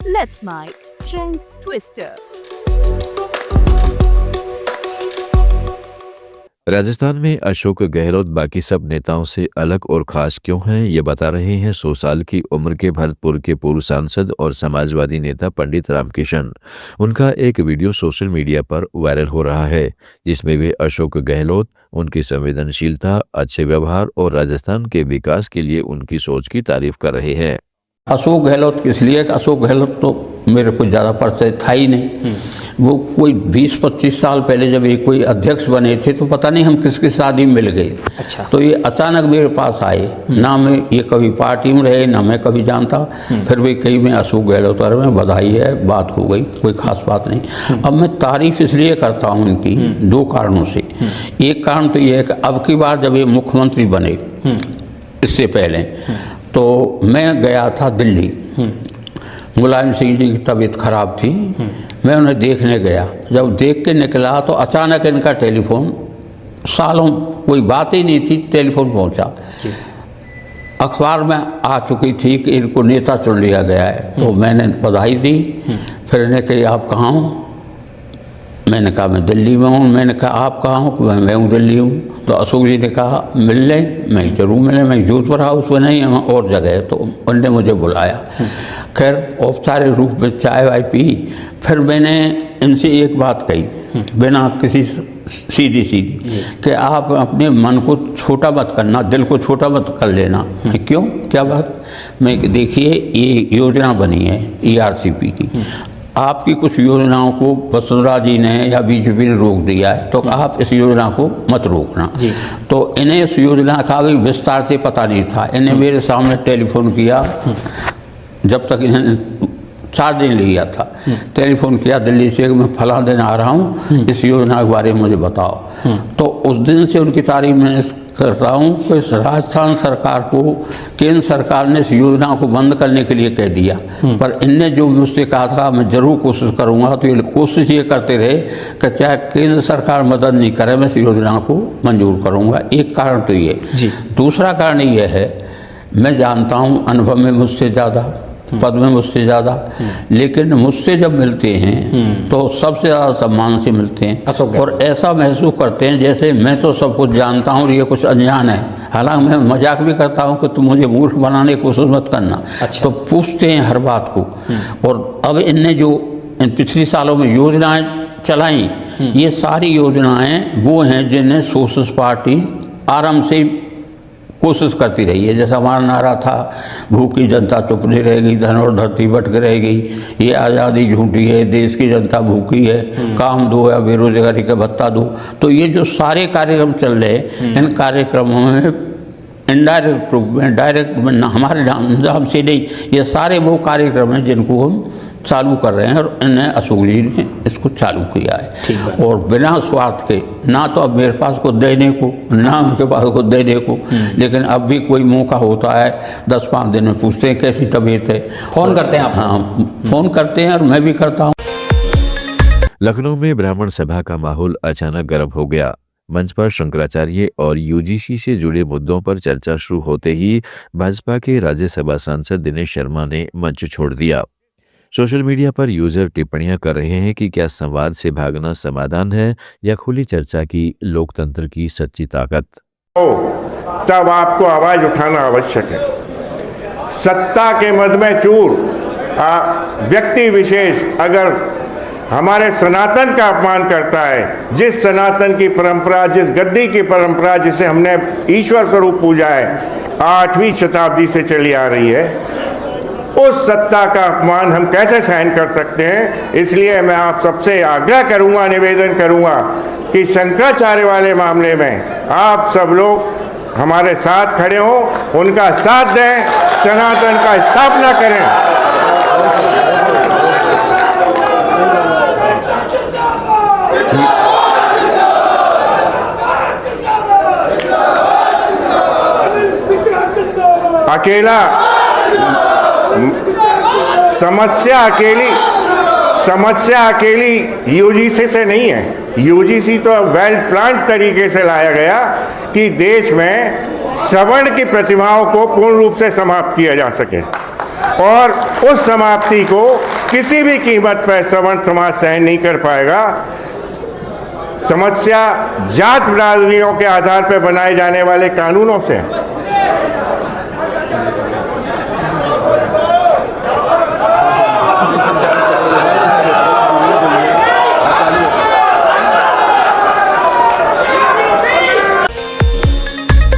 Let's My Trend Twister. Rajasthan में अशोक गहलोत बाकी सब नेताओं से अलग और खास क्यों हैं, ये बता रहे हैं 100 साल की उम्र के भरतपुर के पूर्व सांसद और समाजवादी नेता पंडित रामकिशन। उनका एक वीडियो सोशल मीडिया पर वायरल हो रहा है, जिसमें वे अशोक गहलोत, उनकी संवेदनशीलता, अच्छे व्यवहार और राजस्थान के विकास के लिए उनकी सोच की तारीफ कर रहे हैं। अशोक गहलोत किस लिए? अशोक गहलोत तो मेरे को ज़्यादा परिचय था ही नहीं। वो कोई 20-25 साल पहले जब ये कोई अध्यक्ष बने थे तो पता नहीं हम किसकी शादी में मिल गए। अच्छा। तो ये अचानक मेरे पास आए, ना मैं ये कभी पार्टी में रहे, ना मैं कभी जानता। फिर भी कहीं में अशोक गहलोत और में बधाई है, बात हो गई, कोई खास बात नहीं। अब मैं तारीफ इसलिए करता हूँ इनकी 2 कारणों से। एक कारण तो ये है कि अब की बार जब ये मुख्यमंत्री बने, इससे पहले तो मैं गया था दिल्ली। मुलायम सिंह जी की तबीयत खराब थी, मैं उन्हें देखने गया। जब देख के निकला तो अचानक इनका टेलीफोन, सालों कोई बात ही नहीं थी, टेलीफोन पहुंचा। अखबार में आ चुकी थी कि इनको नेता चुन लिया गया है। तो मैंने बधाई दी। फिर इन्हें कही आप कहाँ हो? मैंने कहा मैं दिल्ली में हूँ। मैंने कहा आप कहाँ हो? मैं हूँ दिल्ली हूँ। तो अशोक जी ने कहा मिल लें। मैं जरूर मिले, मैं जोधपुर हाउस में नहीं, हम और जगह है। तो उन्होंने मुझे बुलाया। खैर औपचारिक रूप में चाय वाय पी। फिर मैंने इनसे एक बात कही, बिना किसी सीधी कि आप अपने मन को छोटा मत करना, दिल को छोटा मत कर लेना। मैं क्यों, क्या बात? मैं देखिए ये योजना बनी है ERCP की, आपकी कुछ योजनाओं को वसुंधरा जी ने या बीजेपी ने रोक दिया है, तो आप इस योजना को मत रोकना। तो इन्हें इस योजना का भी विस्तार से पता नहीं था। इन्हें मेरे सामने टेलीफोन किया, जब तक इन्हें 4 दिन लिया था। टेलीफोन किया दिल्ली से, मैं फला दिन आ रहा हूँ, इस योजना के बारे में मुझे बताओ। तो उस दिन से उनकी तारीफ मैं करता हूँ कि राजस्थान सरकार को केंद्र सरकार ने इस योजना को बंद करने के लिए कह दिया, पर इनने जो मुझसे कहा था मैं जरूर कोशिश करूँगा। तो ये कोशिश ये करते रहे कि चाहे केंद्र सरकार मदद नहीं करे, मैं इस योजना को मंजूर करूँगा। एक कारण तो ये। दूसरा कारण ये है, मैं जानता हूँ अनुभव में मुझसे ज़्यादा, पद में मुझसे ज़्यादा, लेकिन मुझसे जब मिलते हैं तो सबसे ज़्यादा सम्मान से मिलते हैं और ऐसा महसूस करते हैं जैसे मैं तो सब कुछ जानता हूँ और ये कुछ अनजान है। हालांकि मैं मजाक भी करता हूँ कि तुम मुझे मूर्ख बनाने की कोशिश मत करना। तो पूछते हैं हर बात को। और अब इनने जो इन पिछले सालों में योजनाएं चलाई, ये सारी योजनाएं वो हैं जिन्हें सोशलिस्ट पार्टी आराम से कोशिश करती रही है। जैसा हमारा नारा था, भूखी जनता चुप नहीं रहेगी, धन और धरती भटक रहेगी, ये आज़ादी झूठी है, देश की जनता भूखी है, काम दो या बेरोजगारी का भत्ता दो। तो ये जो सारे कार्यक्रम चल रहे हैं, इन कार्यक्रमों में इनडायरेक्ट रूप में, डायरेक्ट में, हमारे नाम से नहीं, ये सारे वो कार्यक्रम हैं जिनको हम चालू कर रहे हैं और इन्हें अशोक जी ने इसको चालू किया है। और बिना स्वार्थ के, ना तो अब मेरे पास कुछ देने को, ना उनके पास कुछ देने को, लेकिन अब भी कोई मौका होता है 10-5 दिन में पूछते हैं कैसी तबीयत है, फोन करते हैं आप? हाँ, फोन करते हैं और मैं भी करता हूँ। लखनऊ में ब्राह्मण सभा का माहौल अचानक गर्म हो गया। मंच पर शंकराचार्य और UGC से जुड़े मुद्दों पर चर्चा शुरू होते ही भाजपा के राज्यसभा सांसद दिनेश शर्मा ने मंच छोड़ दिया। सोशल मीडिया पर यूजर टिप्पणियां कर रहे हैं कि क्या संवाद से भागना समाधान है या खुली चर्चा की लोकतंत्र की सच्ची ताकत। तब आपको आवाज उठाना आवश्यक है। सत्ता के मद में चूर व्यक्ति विशेष अगर हमारे सनातन का अपमान करता है, जिस सनातन की परंपरा, जिस गद्दी की परंपरा जिसे हमने ईश्वर स्वरूप पूजा है, 8वीं शताब्दी से चली आ रही है, उस सत्ता का अपमान हम कैसे सहन कर सकते हैं। इसलिए मैं आप सबसे आग्रह करूंगा, निवेदन करूंगा कि शंकराचार्य वाले मामले में आप सब लोग हमारे साथ खड़े हों, उनका साथ दें, सनातन का स्थापना करें। अकेला समस्या अकेली UGC से नहीं है। UGC तो वेल प्लान्ड तरीके से लाया गया कि देश में सवर्ण की प्रतिमाओं को पूर्ण रूप से समाप्त किया जा सके, और उस समाप्ति को किसी भी कीमत पर सवर्ण समाज सहन नहीं कर पाएगा। समस्या जात बिरादरियों के आधार पर बनाए जाने वाले कानूनों से है।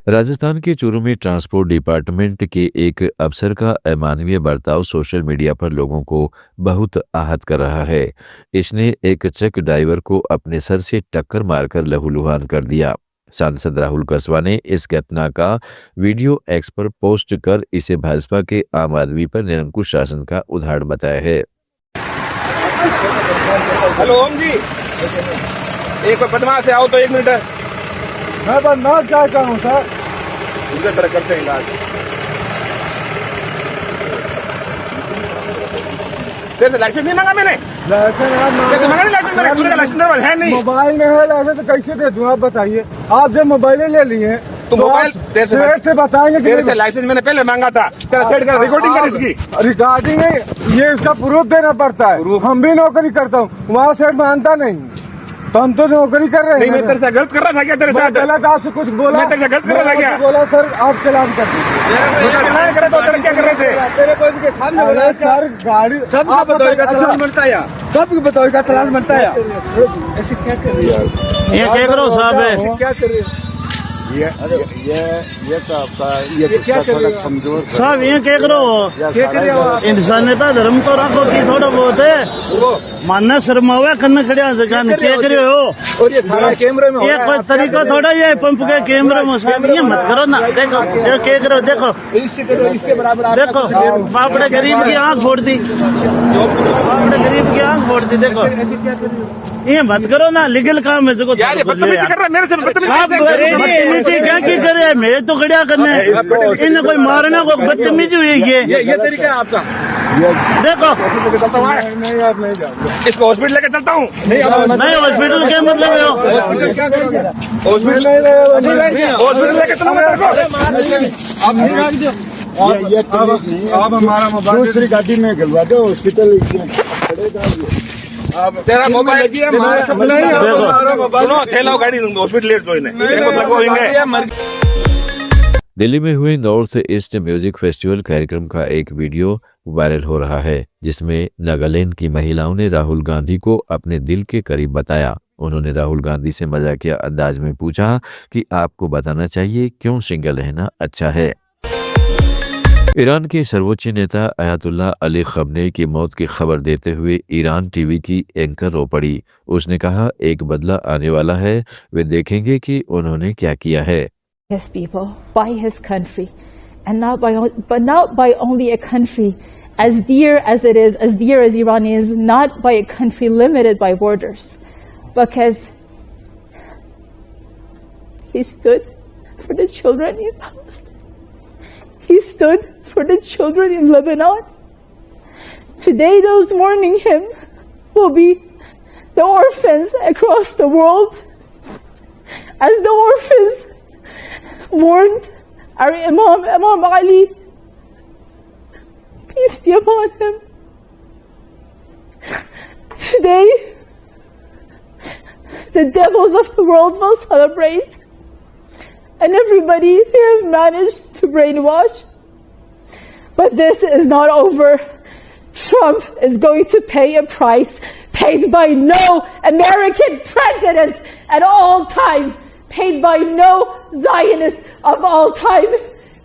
राजस्थान के चूरू में ट्रांसपोर्ट डिपार्टमेंट के एक अफसर का अमानवीय बर्ताव सोशल मीडिया पर लोगों को बहुत आहत कर रहा है। इसने एक ट्रक ड्राइवर को अपने सर से टक्कर मारकर लहूलुहान कर दिया। सांसद राहुल कस्वा ने इस घटना का वीडियो एक्स पर पोस्ट कर इसे भाजपा के आम आदमी पर निरंकुश शासन का उदाहरण बताया है। हेलो ओम जी, एक बदमाश से आओ तो 1 मिनट। मैं बदमाश क्या करूँ सर? उनका तरह करते हैं इलाज। तेरे से लाइसेंस नहीं मांगा मैंने। लाइसेंस मांगा नहीं लाइसेंस मैंने। तूने लाइसेंस मेरे पास है नहीं। मोबाइल में है लाइसेंस, तो कैसे दे दूँ आप बताइए? आप जब मोबाइल ले लिए तो मोबाइल सेठ से बताएंगे। तेरे से लाइसेंस मैंने पहले मांगा था। तेरा सेठ का रिकॉर्डिंग कर इसकी। रिकॉर्डिंग नहीं, ये इसका प्रूफ देना पड़ता है। हम भी नौकरी करता हूँ, वहाँ सेठ मानता नहीं, तो हम तो नौकरी कर रहे हैं। नहीं, मैं तेरे से गलत कर रहा था क्या? तेरे साथ गलत आपसे कुछ बोला? मैं तेरे से गलत कर रहा था क्या? बोला सर आप चलान कर दीजिए। चलान करे तो तेरे क्या कर रहे थे? तेरे को इसके सामने बोला सर गाड़ी सबको बताओ का चलान बनता है, सबको बताओ का चलान बनता है। ऐसे क्या कर रही है? ये क्या करो साहब है? क्या कर रही है? ये तो आपका ये क्या थोड़ा कमजोर साहब ये क्या करो? इंसानियता धर्म तो रखो कि थोड़ा बहुत है मानना शर्मा हुआ करना खड़िया जगह क्या करे हो। और ये सारा कैमरे में ये कोई तरीका थोड़ा ये पंप के कैमरे में साहब ये मत करो ना। देखो ये क्या करो, देखो इससे करो, इसके बराबर देखो पापड़े गरीब की आंख फोड़ दी, पापड़े गरीब की आंख फोड़ दी। देखो ये मत करो ना, लीगल काम है जो यार। ये बदतमीजी कर रहा है मेरे से। बदतमीजी क्या की करे? मैं तो खड़िया करने इन्हें कोई मारना को बदतमीजी हुई ये तरीका है आपका। देखो नहीं आप नहीं जाओगे। इसको हॉस्पिटल लेके चलता हूँ। नहीं हॉस्पिटल क्या मतलब है? हॉस्पिटल लेके चलूंगा तेरे को। आप हमारा मोबाइल दूसरी गाड़ी में गिलवा दो, हॉस्पिटल तेरा मोबाइल सुनो, खेलाओ गाड़ी हॉस्पिटल लेट दो इन्हें। दिल्ली में हुए नॉर्थ ईस्ट म्यूजिक फेस्टिवल कार्यक्रम का एक वीडियो वायरल हो रहा है, जिसमें नागालैंड की महिलाओं ने राहुल गांधी को अपने दिल के करीब बताया। उन्होंने राहुल गांधी से मजाकिया अंदाज में पूछा कि आपको बताना चाहिए क्यों सिंगल रहना अच्छा है। ईरान के सर्वोच्च नेता अयातुल्लाह अली खमेनी की मौत की खबर देते हुए ईरान टीवी की एंकर रो पड़ी। उसने कहा एक बदला आने वाला है, वे देखेंगे कि उन्होंने क्या किया है। His people, by his country, and not by only a country as dear as it is, as dear as Iran is, not by a country limited by borders, because he stood for the children in Palestine. He stood for the children in Lebanon. Today, those mourning him will be the orphans across the world, as the orphans mourned our Imam Ali, peace be upon him. Today, the devils of the world will celebrate, and everybody they have managed to brainwash. But this is not over. Trump is going to pay a price paid by no American president at all time. Paid by no Zionist of all time,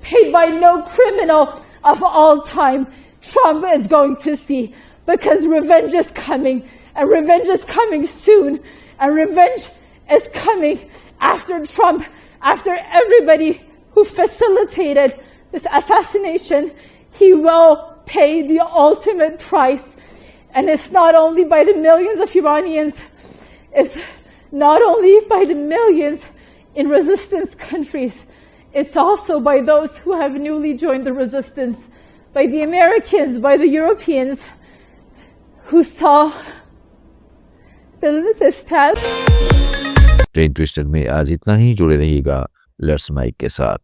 paid by no criminal of all time. Trump is going to see, because revenge is coming, and revenge is coming soon, and revenge is coming after Trump, after everybody who facilitated this assassination. He will pay the ultimate price, and it's not only by the millions of Iranians, it's not only by the millions in resistance countries, it's also by those who have newly joined the resistance, by the Americans, by the Europeans who saw the stab. Train twister में आज इतना ही। जुड़े रहिएगा लर्स mic के साथ।